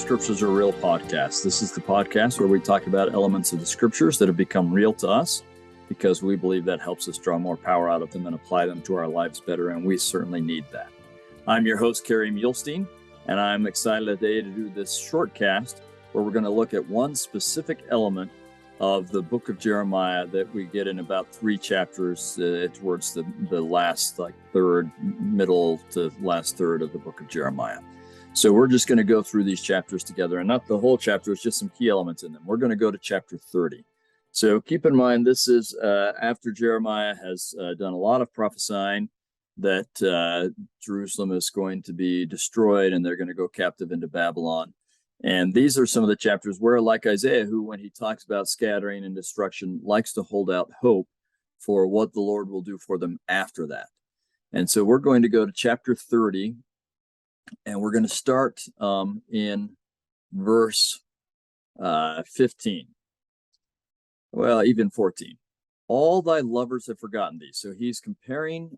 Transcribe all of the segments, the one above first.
Scriptures Are Real podcast. This is the podcast where we talk about elements of the scriptures that have become real to us because we believe that helps us draw more power out of them and apply them to our lives better, and we certainly need that. I'm your host, Kerry, and I'm excited today to do this shortcast where we're going to look at one specific element of the book of Jeremiah that we get in about 3 chapters towards the last middle to last third of the book of Jeremiah. So we're just going to go through these chapters together, and not the whole chapter, it's just some key elements in them. We're going to go to chapter 30. So keep in mind, this is after Jeremiah has done a lot of prophesying that Jerusalem is going to be destroyed and they're going to go captive into Babylon. And these are some of the chapters where, like Isaiah, who, when he talks about scattering and destruction, likes to hold out hope for what the Lord will do for them after that. And so we're going to go to chapter 30. And we're going to start in verse 15. Well, even 14. All thy lovers have forgotten thee. So he's comparing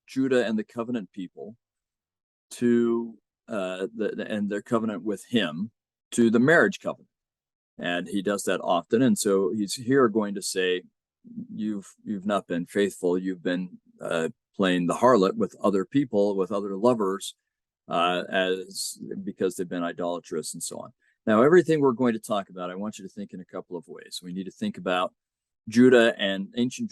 Judah and the covenant people to and their covenant with him to the marriage covenant. And he does that often. And so he's here going to say, you've not been faithful. You've been playing the harlot with other people, with other lovers, because they've been idolatrous and so on. Now, everything we're going to talk about, I want you to think in a couple of ways. We need to think about Judah and ancient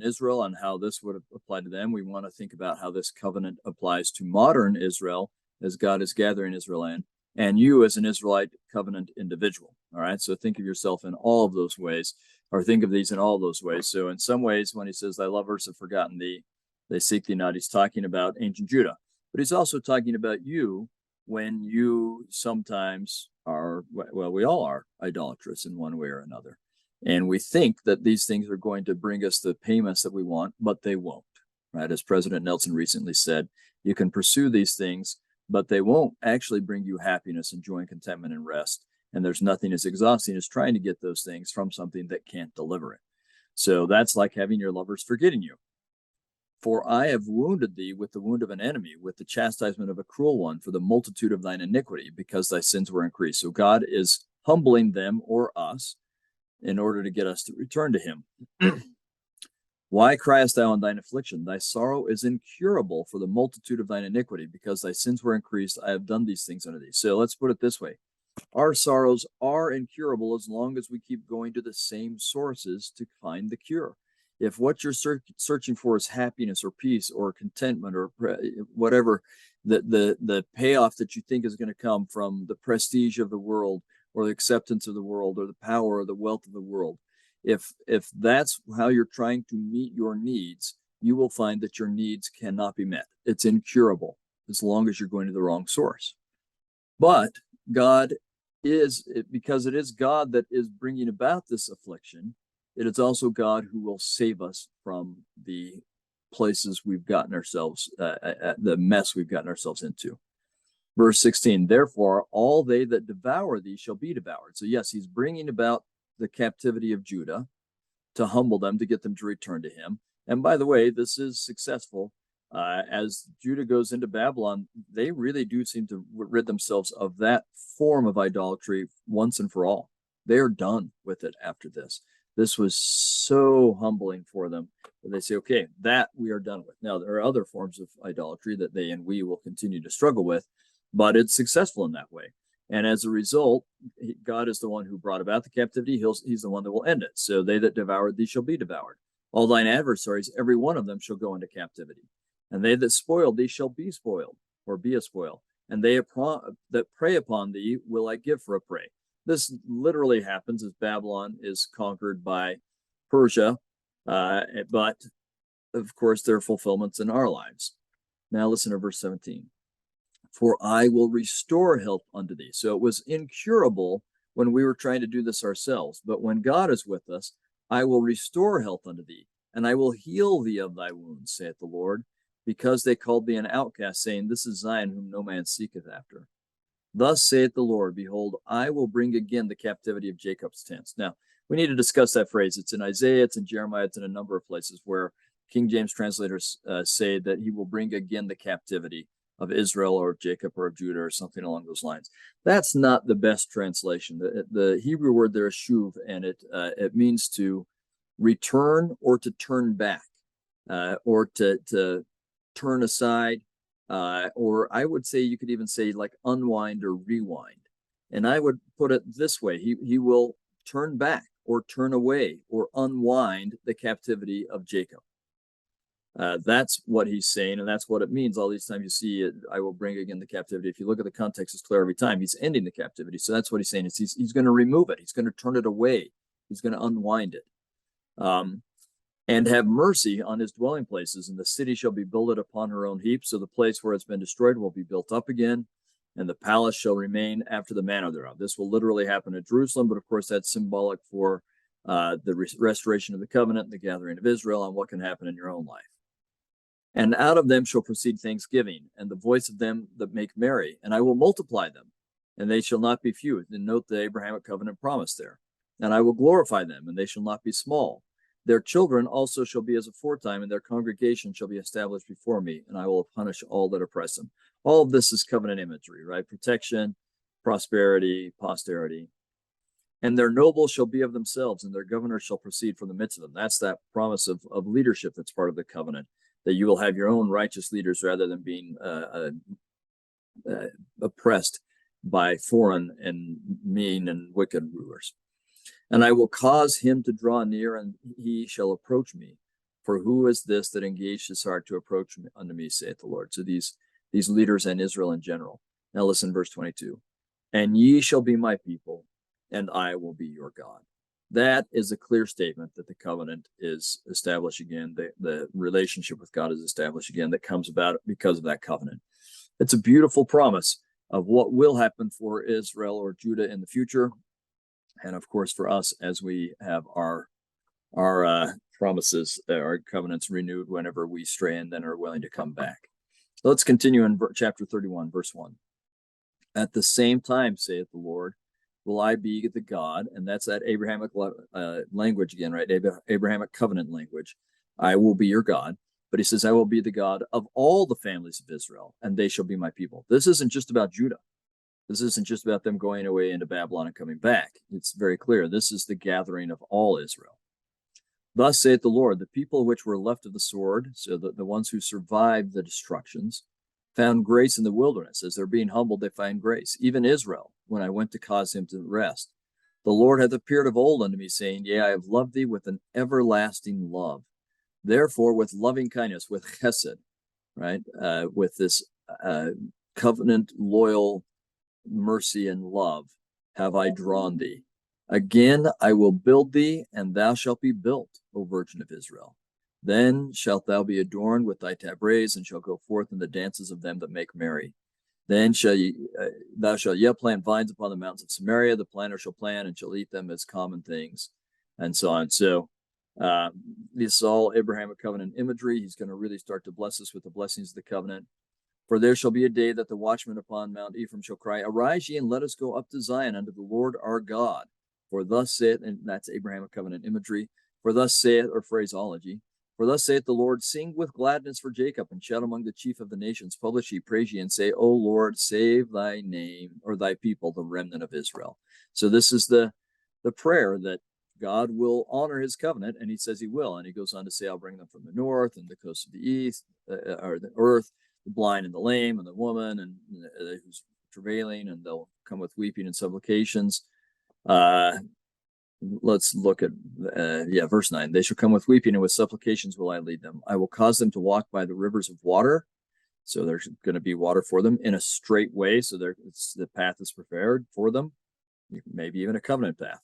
Israel and how this would apply to them. We want to think about how this covenant applies to modern Israel as God is gathering Israel in, and you as an Israelite covenant individual. All right, so think of yourself in all of those ways, or think of these in all those ways. So in some ways, when he says, thy lovers have forgotten thee, they seek thee not, he's talking about ancient Judah. But he's also talking about you when you sometimes are, well, we all are idolatrous in one way or another. And we think that these things are going to bring us the payments that we want, but they won't, right? As President Nelson recently said, you can pursue these things, but they won't actually bring you happiness and joy and contentment and rest. And there's nothing as exhausting as trying to get those things from something that can't deliver it. So that's like having your lovers forgetting you. For I have wounded thee with the wound of an enemy, with the chastisement of a cruel one, for the multitude of thine iniquity, because thy sins were increased. So God is humbling them, or us, in order to get us to return to him. Why criest thou in thine affliction? Thy sorrow is incurable for the multitude of thine iniquity, because thy sins were increased. I have done these things unto thee. So let's put it this way. Our sorrows are incurable as long as we keep going to the same sources to find the cure. If what you're searching for is happiness or peace or contentment or whatever, the payoff that you think is going to come from the prestige of the world or the acceptance of the world or the power or the wealth of the world, if that's how you're trying to meet your needs, you will find that your needs cannot be met. It's incurable as long as you're going to the wrong source. But God is, because it is God that is bringing about this affliction, it is also God who will save us from the places we've gotten ourselves, the mess we've gotten ourselves into. Verse 16, therefore, all they that devour thee shall be devoured. So yes, he's bringing about the captivity of Judah to humble them, to get them to return to him. And by the way, this is successful. As Judah goes into Babylon, they really do seem to rid themselves of that form of idolatry once and for all. They are done with it after this. This was so humbling for them that they say, okay, that we are done with. Now, there are other forms of idolatry that they and we will continue to struggle with, but it's successful in that way. And as a result, God is the one who brought about the captivity. He's the one that will end it. So they that devoured thee shall be devoured. All thine adversaries, every one of them shall go into captivity. And they that spoiled thee shall be spoiled, or be a spoil. And they that prey upon thee will I give for a prey. This literally happens as Babylon is conquered by Persia, but of course there are fulfillments in our lives. Now listen to verse 17. For I will restore health unto thee. So it was incurable when we were trying to do this ourselves, but when God is with us, I will restore health unto thee, and I will heal thee of thy wounds, saith the Lord, because they called thee an outcast, saying, this is Zion whom no man seeketh after. Thus saith the Lord, behold, I will bring again the captivity of Jacob's tents. Now, we need to discuss that phrase. It's in Isaiah, it's in Jeremiah, it's in a number of places where King James translators say that he will bring again the captivity of Israel or of Jacob or of Judah or something along those lines. That's not the best translation. The Hebrew word there is shuv, and it means to return or to turn back, or to turn aside, or I would say you could even say like unwind or rewind. And I would put it this way: he will turn back or turn away or unwind the captivity of Jacob. That's what he's saying, and that's what it means. All these times you see it, I will bring again the captivity. If you look at the context, it's clear every time. He's ending the captivity. So that's what he's saying. He's going to remove it. He's going to turn it away. He's going to unwind it. And have mercy on his dwelling places, and the city shall be builded upon her own heap. So the place where it's been destroyed will be built up again, and the palace shall remain after the manner thereof. This will literally happen at Jerusalem, but of course that's symbolic for the restoration of the covenant and the gathering of Israel, on what can happen in your own life. And out of them shall proceed thanksgiving, and the voice of them that make merry, and I will multiply them, and they shall not be few. And note the Abrahamic covenant promise there. And I will glorify them, and they shall not be small. Their children also shall be as aforetime, and their congregation shall be established before me, and I will punish all that oppress them. All of this is covenant imagery, right? Protection, prosperity, posterity. And their nobles shall be of themselves, and their governors shall proceed from the midst of them. That's that promise of leadership that's part of the covenant, that you will have your own righteous leaders rather than being oppressed by foreign and mean and wicked rulers. And I will cause him to draw near, and he shall approach me. For who is this that engaged his heart to approach unto me, saith the Lord? So these leaders and Israel in general. Now listen, verse 22. And ye shall be my people, and I will be your God. That is a clear statement that the covenant is established again. The relationship with God is established again, that comes about because of that covenant. It's a beautiful promise of what will happen for Israel or Judah in the future. And of course, for us, as we have our promises, our covenants renewed whenever we stray and then are willing to come back. Let's continue in chapter 31, verse 1. At the same time, saith the Lord, will I be the God, and that's that Abrahamic language again, right? Abrahamic covenant language. I will be your God. But he says, I will be the God of all the families of Israel, and they shall be my people. This isn't just about Judah. This isn't just about them going away into Babylon and coming back. It's very clear. This is the gathering of all Israel. Thus saith the Lord, the people which were left of the sword, so the ones who survived the destructions, found grace in the wilderness. As they're being humbled, they find grace. Even Israel, when I went to cause him to rest. The Lord hath appeared of old unto me, saying, yea, I have loved thee with an everlasting love. Therefore, with loving kindness, with chesed, right, with this covenant, loyal mercy and love, have I drawn thee. Again, I will build thee, and thou shalt be built, O Virgin of Israel. Then shalt thou be adorned with thy tabrets, and shalt go forth in the dances of them that make merry. Then thou shalt yet plant vines upon the mountains of Samaria. The planter shall plant and shall eat them as common things, and so on. So this is all Abrahamic covenant imagery. He's going to really start to bless us with the blessings of the covenant. For there shall be a day that the watchman upon Mount Ephraim shall cry, arise ye, and let us go up to Zion unto the Lord our God. For thus saith, and that's Abrahamic covenant imagery, for thus saith, or phraseology, for thus saith the Lord, sing with gladness for Jacob, and shout among the chief of the nations, publish ye, praise ye, and say, O Lord, save thy name, or thy people, the remnant of Israel. So this is the prayer that God will honor his covenant, and he says he will. And he goes on to say, I'll bring them from the north and the coast of the east, or the earth, the blind and the lame and the woman and who's travailing, and they'll come with weeping and supplications. Let's look at verse 9. They shall come with weeping, and with supplications will I lead them. I will cause them to walk by the rivers of water. So there's going to be water for them in a straight way. So the path is prepared for them, maybe even a covenant path,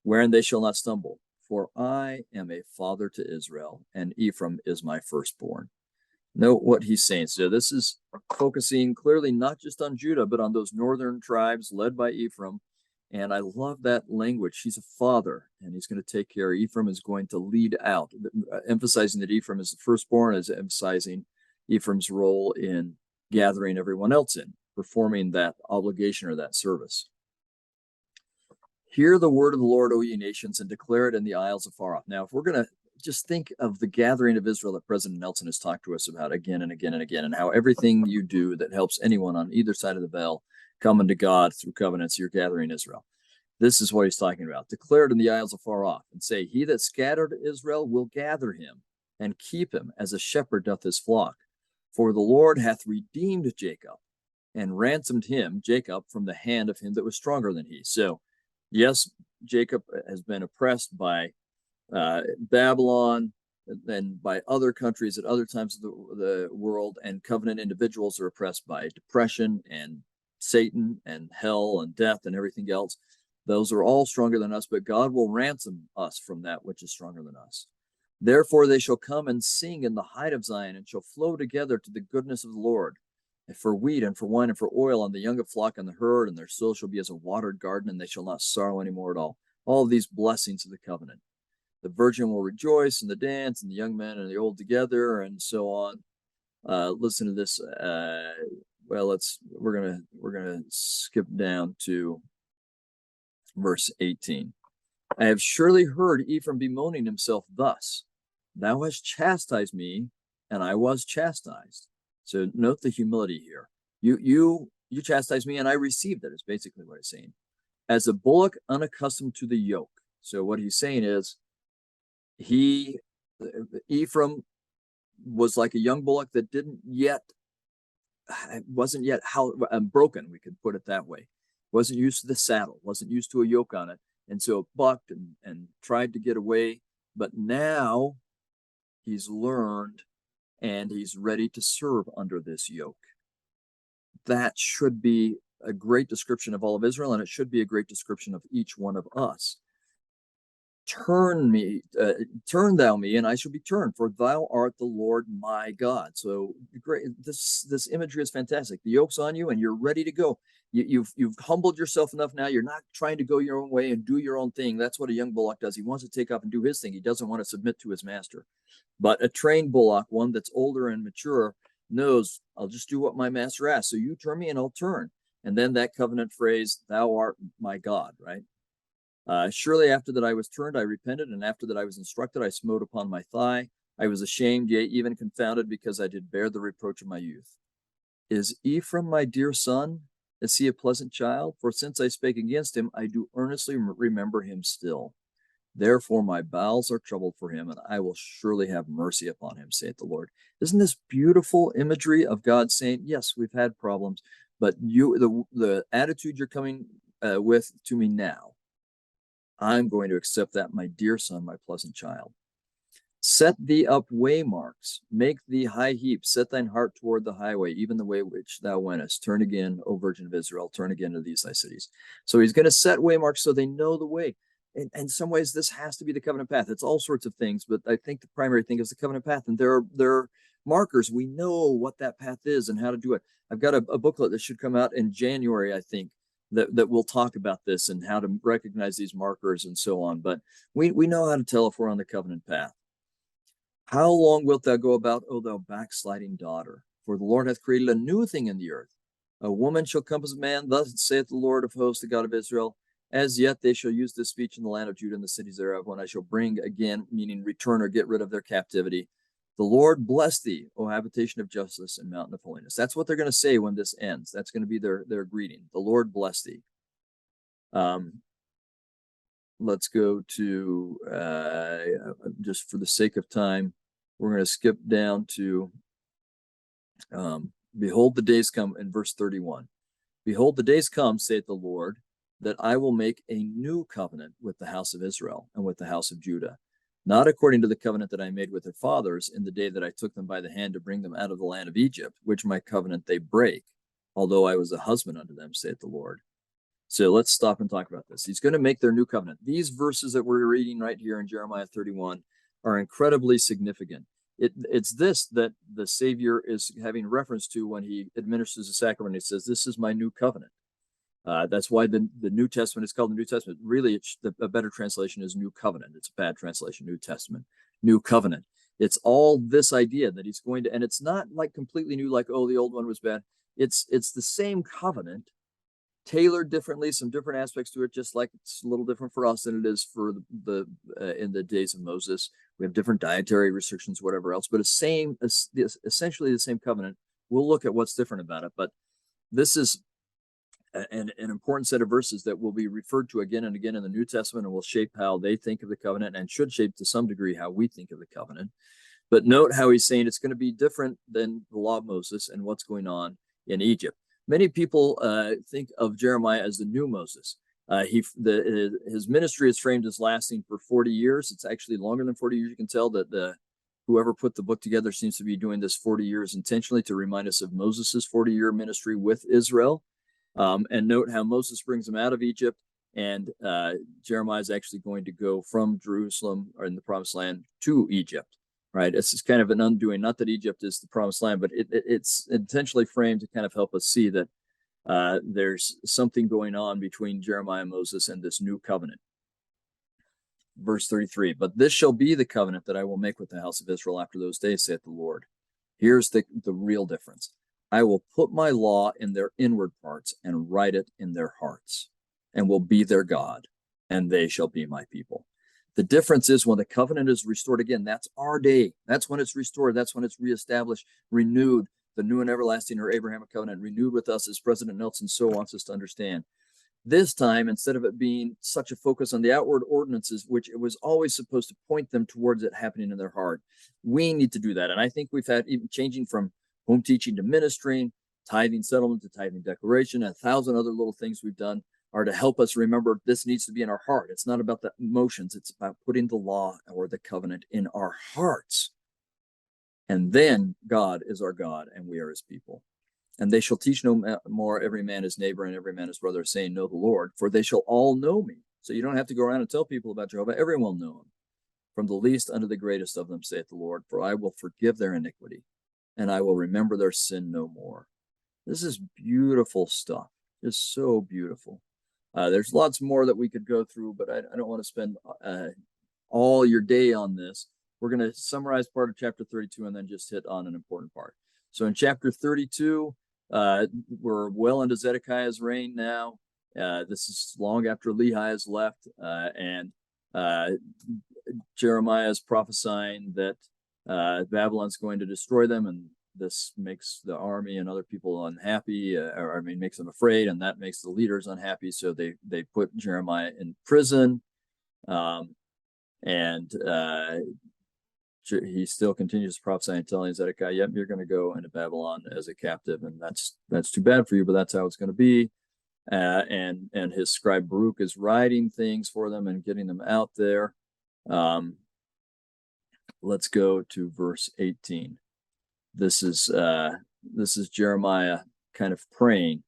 wherein they shall not stumble. For I am a father to Israel, and Ephraim is my firstborn. Note what he's saying. So this is focusing clearly not just on Judah, but on those northern tribes led by Ephraim. And I love that language. He's a father, and he's going to take care. Ephraim is going to lead out. Emphasizing that Ephraim is the firstborn is emphasizing Ephraim's role in gathering everyone else in, performing that obligation or that service. Hear the word of the Lord, O ye nations, and declare it in the isles afar off. Now, if we're going to just think of the gathering of Israel that President Nelson has talked to us about again and again and again, and how everything you do that helps anyone on either side of the veil come unto God through covenants, you're gathering Israel. This is what he's talking about. Declare it in the isles afar off, and say, he that scattered Israel will gather him, and keep him as a shepherd doth his flock. For the Lord hath redeemed Jacob, and ransomed him, Jacob, from the hand of him that was stronger than he. So, yes, Jacob has been oppressed by Babylon and by other countries at other times of the world, and covenant individuals are oppressed by depression and Satan and hell and death and everything else. Those are all stronger than us, but God will ransom us from that which is stronger than us. Therefore they shall come and sing in the height of Zion, and shall flow together to the goodness of the Lord, and for wheat and for wine and for oil, and the young of flock and the herd, and their soul shall be as a watered garden, and they shall not sorrow any more at all. All of these blessings of the covenant. The virgin will rejoice and the dance, and the young men and the old together, and so on. Listen to this. We're gonna skip down to verse 18. I have surely heard Ephraim bemoaning himself thus: Thou hast chastised me, and I was chastised. So note the humility here. You chastised me, and I received it, is basically what he's saying. As a bullock unaccustomed to the yoke. So what he's saying is, Ephraim was like a young bullock that wasn't yet broken, we could put it that way. Wasn't used to the saddle, wasn't used to a yoke on it, and so it bucked and tried to get away. But now he's learned, and he's ready to serve under this yoke. That should be a great description of all of Israel, and it should be a great description of each one of us. Turn thou me, and I shall be turned, for thou art the Lord my God. So great. This imagery is fantastic. The yoke's on you, and you're ready to go. You've humbled yourself enough now. You're not trying to go your own way and do your own thing. That's what a young bullock does. He wants to take off and do his thing. He doesn't want to submit to his master. But a trained bullock, one that's older and mature, knows, I'll just do what my master asks. So you turn me, and I'll turn. And then that covenant phrase, thou art my God, right? Surely after that I was turned, I repented, and after that I was instructed, I smote upon my thigh. I was ashamed, yea, even confounded, because I did bear the reproach of my youth. Is Ephraim my dear son? Is he a pleasant child? For since I spake against him, I do earnestly remember him still. Therefore my bowels are troubled for him, and I will surely have mercy upon him, saith the Lord. Isn't this beautiful imagery of God saying, yes, we've had problems, but the attitude you're coming with to me now, I'm going to accept that, my dear son, my pleasant child. Set thee up waymarks, make thee high heaps, set thine heart toward the highway, even the way which thou wentest. Turn again, O Virgin of Israel, turn again to these thy cities. So he's going to set waymarks so they know the way. And in some ways, this has to be the covenant path. It's all sorts of things, but I think the primary thing is the covenant path. And there are markers. We know what that path is and how to do it. I've got a booklet that should come out in January, I think, that will talk about this and how to recognize these markers and so on. But we know how to tell if we're on the covenant path. How long wilt thou go about, O thou backsliding daughter? For the Lord hath created a new thing in the earth. A woman shall compass a man, thus saith the Lord of hosts, the God of Israel. As yet they shall use this speech in the land of Judah and the cities thereof, when I shall bring again, meaning return or get rid of their captivity. The Lord bless thee, O habitation of justice and mountain of holiness. That's what they're going to say when this ends. That's going to be their greeting. The Lord bless thee. Let's go to, just for the sake of time, we're going to skip down to, behold, the days come in verse 31. Behold, the days come, saith the Lord, that I will make a new covenant with the house of Israel and with the house of Judah, not according to the covenant that I made with their fathers in the day that I took them by the hand to bring them out of the land of Egypt, which my covenant they break, although I was a husband unto them, saith the Lord. So let's stop and talk about this. He's going to make their new covenant. These verses that we're reading right here in Jeremiah 31 are incredibly significant. It's this that the Savior is having reference to when he administers the sacrament. He says, this is my new covenant. That's why the New Testament is called the New Testament. Really, a better translation is New Covenant. It's a bad translation, New Testament, New Covenant. It's all this idea that he's going to, and it's not like completely new, like, oh, the old one was bad. It's the same covenant tailored differently, some different aspects to it, just like it's a little different for us than it is for the in the days of Moses. We have different dietary restrictions, whatever else, but essentially the same covenant. We'll look at what's different about it, but this is an important set of verses that will be referred to again and again in the New Testament, and will shape how they think of the covenant, and should shape to some degree how we think of the covenant. But note how he's saying it's going to be different than the law of Moses and what's going on in Egypt. Many people think of Jeremiah as the new Moses. His ministry is framed as lasting for 40 years. It's actually longer than 40 years. You can tell that whoever put the book together seems to be doing this 40 years intentionally to remind us of Moses's 40-year ministry with Israel. And note how Moses brings them out of Egypt, and Jeremiah is actually going to go from Jerusalem, or in the promised land, to Egypt. Right, it's just kind of an undoing. Not that Egypt is the promised land, but it's intentionally framed to kind of help us see that there's something going on between Jeremiah and Moses and this new covenant. Verse 33, but this shall be the covenant that I will make with the house of Israel after those days, saith the Lord. Here's the real difference. I will put my law in their inward parts and write it in their hearts, and will be their God, and they shall be my people. The difference is when the covenant is restored again, that's our day. That's when it's restored. That's when it's reestablished, renewed, the new and everlasting or Abrahamic covenant renewed with us, as President Nelson so wants us to understand. This time, instead of it being such a focus on the outward ordinances, which it was always supposed to point them towards it happening in their heart, we need to do that. And I think we've had, even changing from home teaching to ministering, tithing settlement to tithing declaration, 1,000 other little things we've done, are to help us remember this needs to be in our heart. It's not about the emotions. It's about putting the law or the covenant in our hearts. And then God is our God, and we are his people. And they shall teach no more every man his neighbor and every man his brother, saying, know the Lord, for they shall all know me. So you don't have to go around and tell people about Jehovah. Everyone will know him, from the least unto the greatest of them, saith the Lord, for I will forgive their iniquity, and I will remember their sin no more. This is beautiful stuff. It's so beautiful. There's lots more that we could go through, but I don't want to spend all your day on this. We're going to summarize part of chapter 32 and then just hit on an important part. So in chapter 32, we're well into Zedekiah's reign now. This is long after Lehi has left, and Jeremiah is prophesying that Babylon's going to destroy them, and this makes the army and other people unhappy, makes them afraid, and that makes the leaders unhappy. So they put Jeremiah in prison, and he still continues to prophesy and telling Zedekiah, yep, you're going to go into Babylon as a captive, and that's too bad for you, but that's how it's going to be. And his scribe Baruch is writing things for them and getting them out there. Let's go to verse 18. This is Jeremiah kind of praying.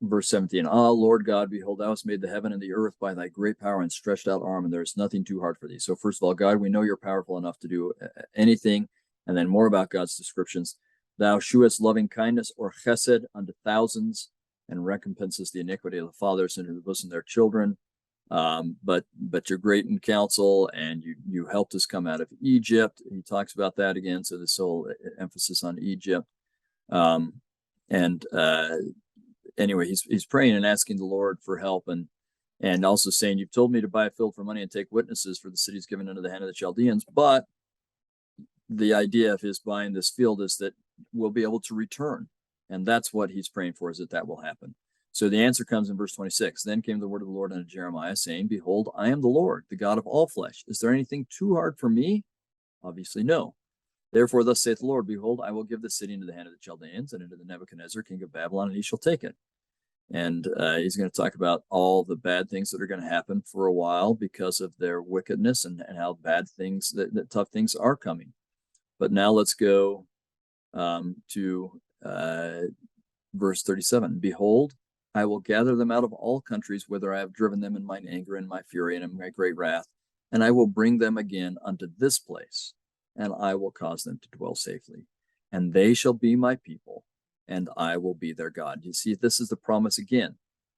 Verse 17, Lord God, behold, thou hast made the heaven and the earth by thy great power and stretched out arm, and there is nothing too hard for thee. So first of all, God, we know you're powerful enough to do anything. And then more about God's descriptions. Thou shewest loving kindness or chesed unto thousands, and recompensest the iniquity of the fathers into the bosom of their children. But you're great in counsel, and you helped us come out of Egypt. He talks about that again. So this whole emphasis on Egypt. Anyway, he's praying and asking the Lord for help, and also saying, you've told me to buy a field for money and take witnesses for the cities given into the hand of the Chaldeans. But the idea of his buying this field is that we'll be able to return. And that's what he's praying for, is that will happen. So the answer comes in verse 26. Then came the word of the Lord unto Jeremiah, saying, behold, I am the Lord, the God of all flesh. Is there anything too hard for me? Obviously, no. Therefore, thus saith the Lord, behold, I will give the city into the hand of the Chaldeans and into the Nebuchadnezzar, king of Babylon, and he shall take it. And he's going to talk about all the bad things that are going to happen for a while because of their wickedness, and how bad things, that tough things are coming. But now let's go to verse 37. Behold, I will gather them out of all countries whither I have driven them in mine anger and my fury and in my great wrath, and I will bring them again unto this place, and I will cause them to dwell safely. And they shall be my people, and I will be their God. You see, this is the promise again.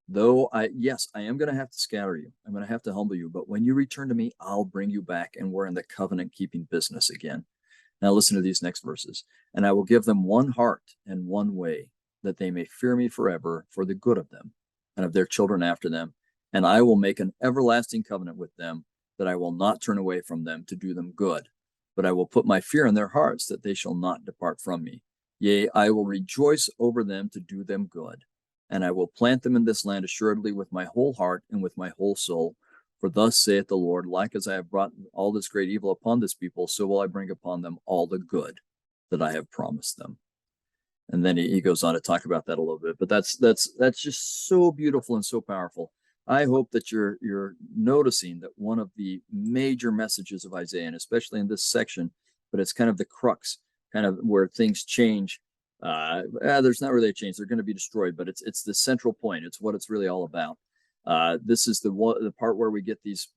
Though I am going to have to scatter you. I'm going to have to humble you. But when you return to me, I'll bring you back, and we're in the covenant-keeping business again. Now listen to these next verses. And I will give them one heart and one way, that they may fear me forever for the good of them and of their children after them. And I will make an everlasting covenant with them, that I will not turn away from them to do them good, but I will put my fear in their hearts, that they shall not depart from me. Yea, I will rejoice over them to do them good. And I will plant them in this land assuredly with my whole heart and with my whole soul. For thus saith the Lord, like as I have brought all this great evil upon this people, so will I bring upon them all the good that I have promised them. And then he goes on to talk about that a little bit. But that's just so beautiful and so powerful. I hope that you're noticing that one of the major messages of Isaiah, and especially in this section, but it's kind of the crux, kind of where things change. There's not really a change; they're going to be destroyed, but it's the central point. It's what it's really all about. This is the part where we get these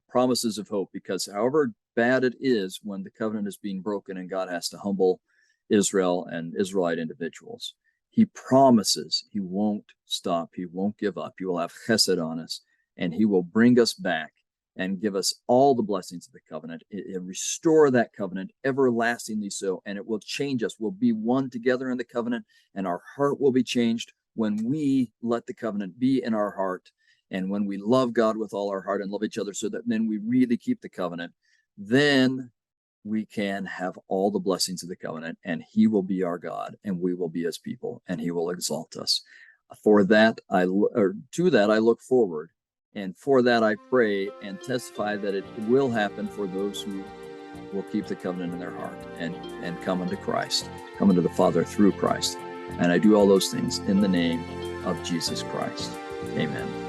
promises of hope, because however bad it is when the covenant is being broken and God has to humble Israel and Israelite individuals, he promises he won't stop. He won't give up. He will have chesed on us, and he will bring us back and give us all the blessings of the covenant, and restore that covenant everlastingly so, and it will change us. We'll be one together in the covenant, and our heart will be changed when we let the covenant be in our heart, and when we love God with all our heart and love each other, so that then we really keep the covenant. Then we can have all the blessings of the covenant, and he will be our God, and we will be his people, and he will exalt us. To that I look forward, and for that I pray and testify that it will happen for those who will keep the covenant in their heart and come unto Christ, come unto the Father through Christ. And I do all those things in the name of Jesus Christ. Amen.